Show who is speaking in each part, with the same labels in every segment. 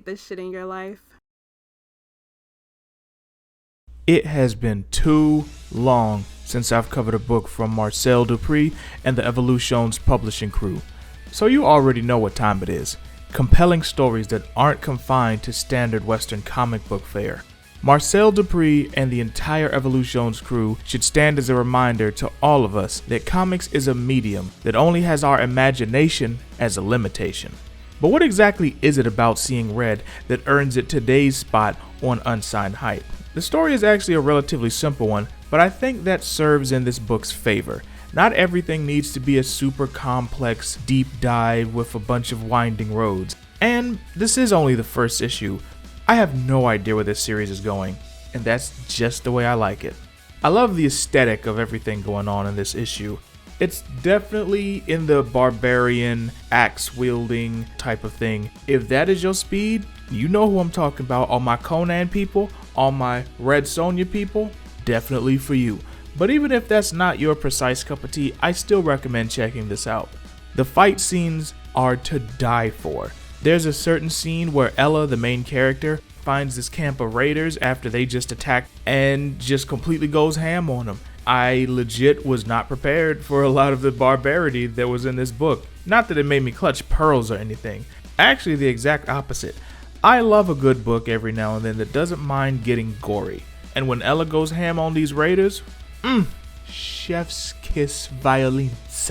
Speaker 1: this shit in your life.
Speaker 2: It has been too long since I've covered a book from Marcel Dupree and the Evolution's publishing crew, so you already know what time it is. Compelling stories that aren't confined to standard Western comic book fare. Marcel Dupree and the entire Evolution's crew should stand as a reminder to all of us that comics is a medium that only has our imagination as a limitation. But what exactly is it about Seeing Red that earns it today's spot on Unsigned Hype? The story is actually a relatively simple one, but I think that serves in this book's favor. Not everything needs to be a super complex deep dive with a bunch of winding roads. And this is only the first issue. I have no idea where this series is going, and that's just the way I like it. I love the aesthetic of everything going on in this issue. It's definitely in the barbarian, axe-wielding type of thing. If that is your speed, you know who I'm talking about. All my Conan people, all my Red Sonja people, definitely for you. But even if that's not your precise cup of tea, I still recommend checking this out. The fight scenes are to die for. There's a certain scene where Ella, the main character, finds this camp of raiders after they just attacked and just completely goes ham on them. I legit was not prepared for a lot of the barbarity that was in this book. Not that it made me clutch pearls or anything. Actually, the exact opposite. I love a good book every now and then that doesn't mind getting gory. And when Ella goes ham on these raiders, chef's kiss violence.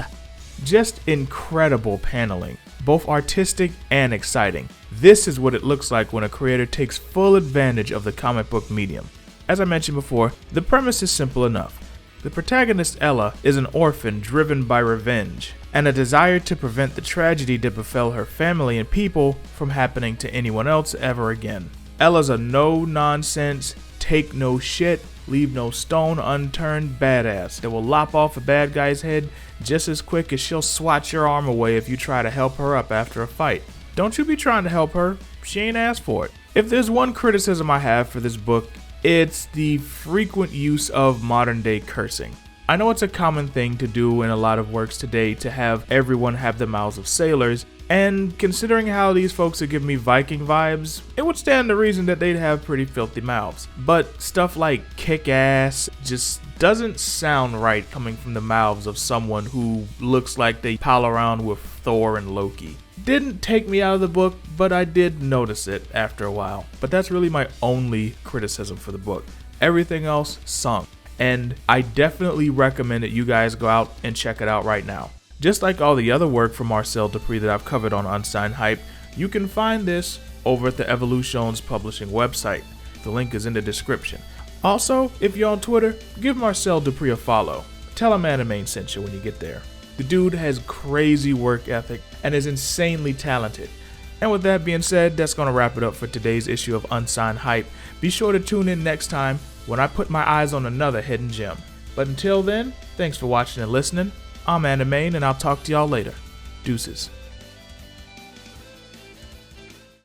Speaker 2: Just incredible paneling, both artistic and exciting. This is what it looks like when a creator takes full advantage of the comic book medium. As I mentioned before, the premise is simple enough. The protagonist Ella is an orphan driven by revenge and a desire to prevent the tragedy that befell her family and people from happening to anyone else ever again. Ella's a no-nonsense, take no shit, leave no stone unturned badass that will lop off a bad guy's head just as quick as she'll swat your arm away if you try to help her up after a fight. Don't you be trying to help her, she ain't asked for it. If there's one criticism I have for this book, it's the frequent use of modern day cursing. I know it's a common thing to do in a lot of works today to have everyone have the mouths of sailors, and considering how these folks are giving me Viking vibes, it would stand to reason that they'd have pretty filthy mouths. But stuff like kick ass just doesn't sound right coming from the mouths of someone who looks like they pal around with Thor and Loki. Didn't take me out of the book, but I did notice it after a while. But that's really my only criticism for the book. Everything else sunk. And I definitely recommend that you guys go out and check it out right now. Just like all the other work from Marcel Dupree that I've covered on Unsigned Hype, you can find this over at the Evolution's publishing website. The link is in the description. Also, if you're on Twitter, give Marcel Dupree a follow. Tell him HoneyB sent you when you get there. The dude has crazy work ethic and is insanely talented. And with that being said, that's going to wrap it up for today's issue of Unsigned Hype. Be sure to tune in next time when I put my eyes on another hidden gem. But until then, thanks for watching and listening. I'm HoneyB, and I'll talk to y'all later. Deuces.